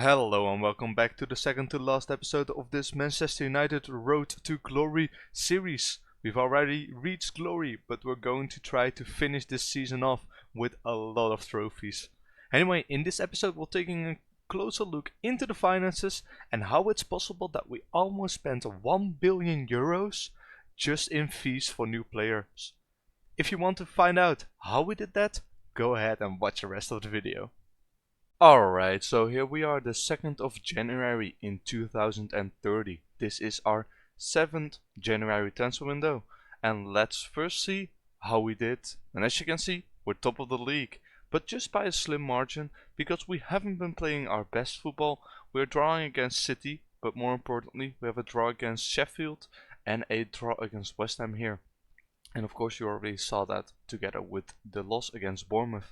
Hello and welcome back to the second to last episode of this Manchester United Road to Glory series. We've already reached glory, but we're going to try to finish this season off with a lot of trophies. Anyway, in this episode we're taking a closer look into the finances and how it's possible that we almost spent 1 billion euros just in fees for new players. If you want to find out how we did that, go ahead and watch the rest of the video. Alright, so here we are, the 2nd of January in 2030. This is our 7th January transfer window. And let's first see how we did. And as you can see, we're top of the league. But just by a slim margin, because we haven't been playing our best football. We're drawing against City, but more importantly, we have a draw against Sheffield and a draw against West Ham here. And of course you already saw that together with the loss against Bournemouth.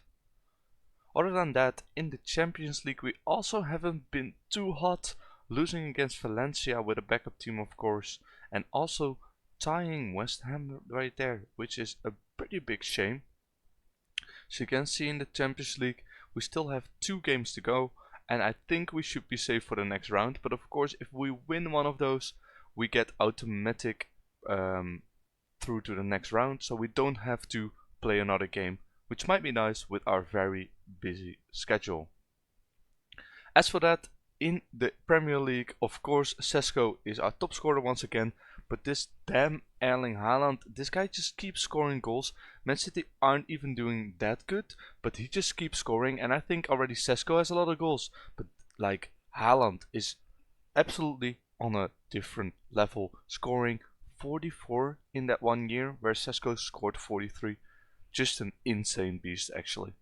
Other than that, in the Champions League we also haven't been too hot, losing against Valencia with a backup team of course, and also tying West Ham right there, which is a pretty big shame. So you can see in the Champions League we still have 2 games to go, and I think we should be safe for the next round, but of course if we win one of those we get automatic through to the next round, so we don't have to play another game, which might be nice with our very busy schedule. As for that, in the Premier League, of course, Sesko is our top scorer once again, but this damn Erling Haaland, this guy just keeps scoring goals. Man City aren't even doing that good, but he just keeps scoring, and I think already Sesko has a lot of goals, but like Haaland is absolutely on a different level, scoring 44 in that 1 year, where Sesko scored 43. Just an insane beast actually.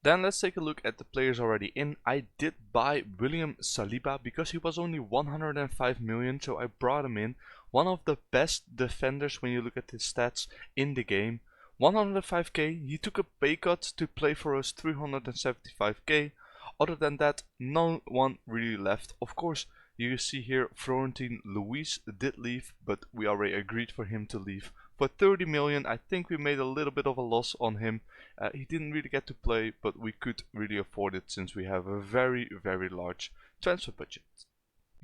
Then let's take a look at the players already in. I did buy William Saliba because he was only 105 million, so I brought him in. One of the best defenders when you look at his stats in the game. 105k, he took a pay cut to play for us 375k. Other than that, no one really left. Of course, you see here Florentine Luis did leave, but we already agreed for him to leave. For 30 million, I think we made a little bit of a loss on him. He didn't really get to play, but we could really afford it since we have a very large transfer budget.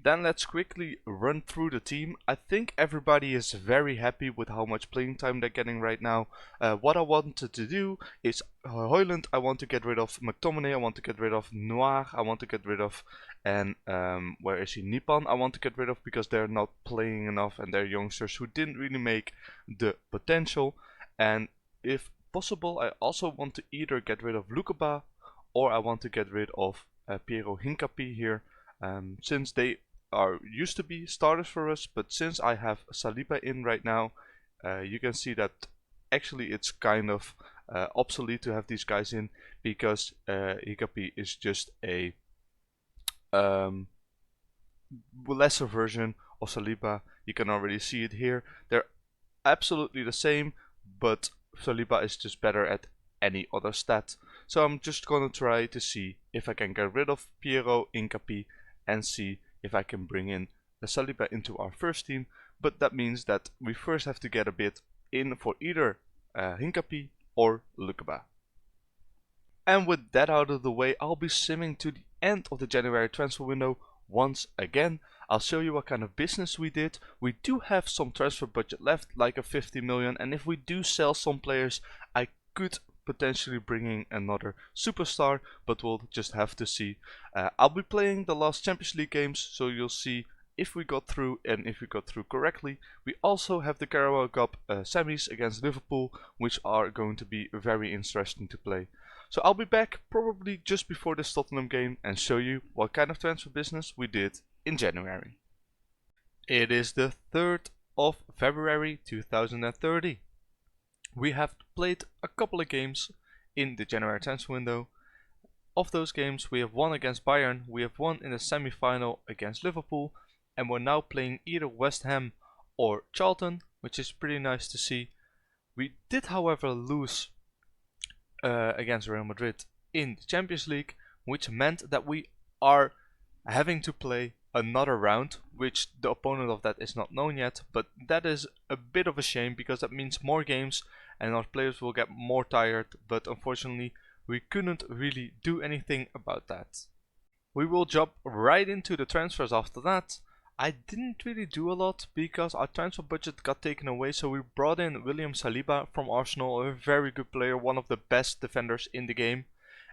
Then let's quickly run through the team. I think everybody is very happy with how much playing time they're getting right now. What I wanted to do is Højlund I want to get rid of, McTominay I want to get rid of, Noir I want to get rid of, and where is he? Nipan I want to get rid of because they're not playing enough and they're youngsters who didn't really make the potential. And if possible, I also want to either get rid of Lukeba or I want to get rid of Piero Hincapié here, since they are used to be starters for us, but since I have Saliba in right now, you can see that actually it's kind of obsolete to have these guys in because Hincapié is just a lesser version of Saliba. You can already see it here. They're absolutely the same, but Saliba is just better at any other stat. So I'm just gonna try to see if I can get rid of Piero Hincapié and see if I can bring in Saliba into our first team, but that means that we first have to get a bit in for either Hincapié or Lukeba. And with that out of the way, I'll be simming to the end of the January transfer window once again. I'll show you what kind of business we did. We do have some transfer budget left, like a 50 million, and if we do sell some players, I could potentially bring in another superstar, but we'll just have to see. I'll be playing the last Champions League games, so you'll see if we got through and if we got through correctly. We also have the Carabao Cup semis against Liverpool, which are going to be very interesting to play. So I'll be back probably just before this Tottenham game and show you what kind of transfer business we did in January. It is the 3rd of February 2030. We have played a couple of games in the January transfer window. Of those games, we have won against Bayern, we have won in the semi-final against Liverpool, and we're now playing either West Ham or Charlton, which is pretty nice to see. We did, however, lose against Real Madrid in the Champions League, which meant that we are having to play another round, which the opponent of that is not known yet, but that is a bit of a shame because that means more games and our players will get more tired, but unfortunately we couldn't really do anything about that. we will jump right into the transfers after that. I didn't really do a lot because our transfer budget got taken away, so we brought in William Saliba from Arsenal, a very good player, one of the best defenders in the game.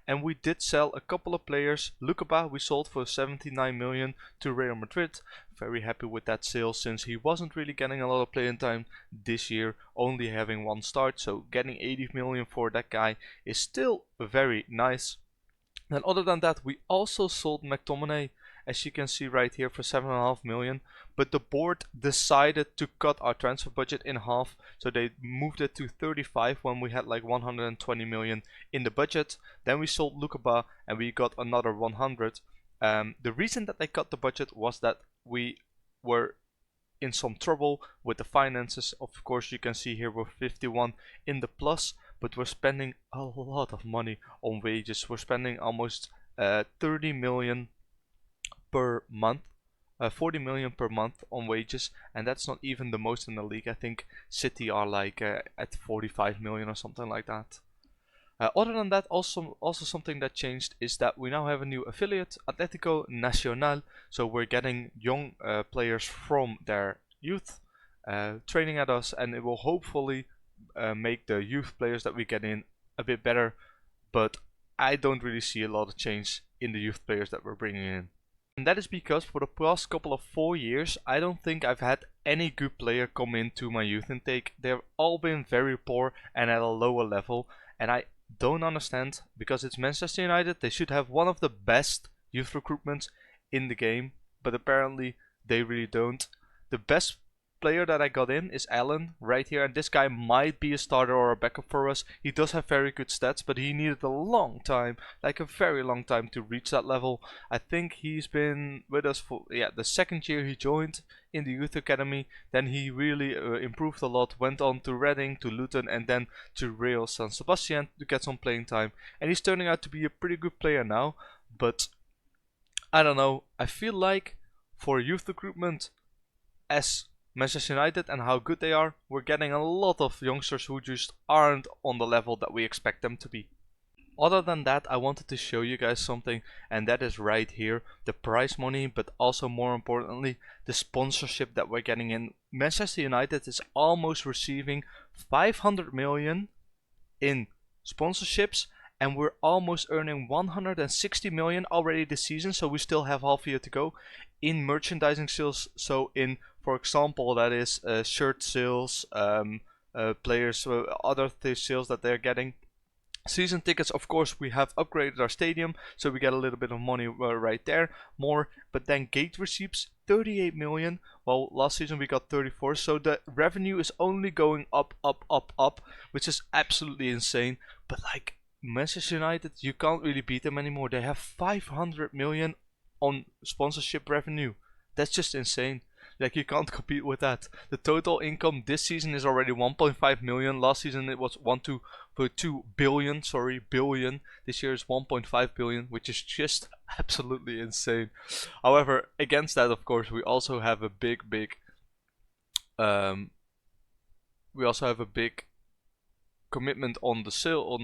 And we did sell a couple of players. Lukeba we sold for 79 million to Real Madrid. Very happy with that sale since he wasn't really getting a lot of playing time this year, only having one start. So getting 80 million for that guy is still very nice. And other than that, we also sold McTominay, as you can see right here, for 7.5 million. But the board decided to cut our transfer budget in half, so they moved it to 35 when we had like 120 million in the budget. Then we sold Lukeba and we got another 100. The reason that they cut the budget was that we were in some trouble with the finances. Of course, you can see here we're 51 in the plus, but we're spending a lot of money on wages. We're spending almost 30 million per month, 40 million per month on wages, and that's not even the most in the league. I think City are like at 45 million or something like that. Other than that, also something that changed is that we now have a new affiliate, Atlético Nacional. So we're getting young players from their youth training at us, and it will hopefully make the youth players that we get in a bit better. But I don't really see a lot of change in the youth players that we're bringing in. And that is because for the past couple of 4 years, I don't think I've had any good player come into my youth intake. They've all been very poor and at a lower level, and I don't understand, because it's Manchester United. They should have one of the best youth recruitments in the game, but apparently they really don't. The best player that I got in is Allen right here, and this guy might be a starter or a backup for us. He does have very good stats, but he needed a long time, like a very long time, to reach that level. I think he's been with us for the second year he joined in the youth academy. Then he really improved a lot, went on to Reading, to Luton, and then to Real San Sebastian to get some playing time, and he's turning out to be a pretty good player now. But I don't know, I feel like for youth recruitment as Manchester United and how good they are, we're getting a lot of youngsters who just aren't on the level that we expect them to be. Other than that, I wanted to show you guys something, and that is right here, the prize money, but also more importantly, the sponsorship that we're getting in. Manchester United is almost receiving 500 million in sponsorships, and we're almost earning 160 million already this season, so we still have half a year to go in merchandising sales. So in, for example, that is shirt sales, players, other sales that they're getting. Season tickets, of course, we have upgraded our stadium, so we get a little bit of money right there, more. But then gate receipts, 38 million. Well, last season we got 34, so the revenue is only going up, up, up, up, which is absolutely insane. But like Manchester United, you can't really beat them anymore. They have 500 million on sponsorship revenue. That's just insane. Like, you can't compete with that. The total income this season is already 1.5 million. Last season it was 2 billion, billion. This year is 1.5 billion, which is just absolutely insane. However, against that, of course, we also have a big commitment on the sale,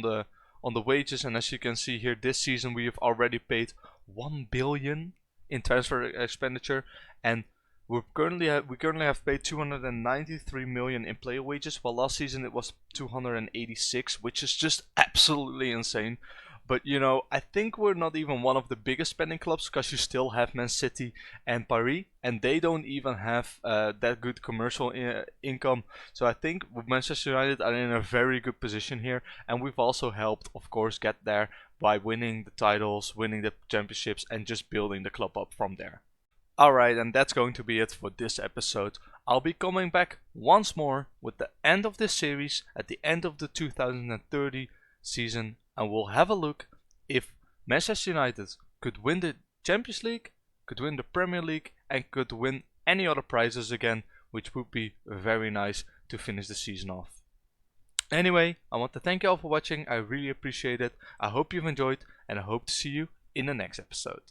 on the wages, and as you can see here, this season we have already paid 1 billion in transfer expenditure, and we currently have paid 293 million in player wages, while last season it was 286, which is just absolutely insane. But you know, I think we're not even one of the biggest spending clubs, because you still have Man City and Paris, and they don't even have that good commercial income. So I think Manchester United are in a very good position here, and we've also helped, of course, get there by winning the titles, winning the championships, and just building the club up from there. Alright, and that's going to be it for this episode. I'll be coming back once more with the end of this series at the end of the 2030 season, and we'll have a look if Manchester United could win the Champions League, could win the Premier League, and could win any other prizes again, which would be very nice to finish the season off. Anyway, I want to thank you all for watching. I really appreciate it. I hope you've enjoyed, and I hope to see you in the next episode.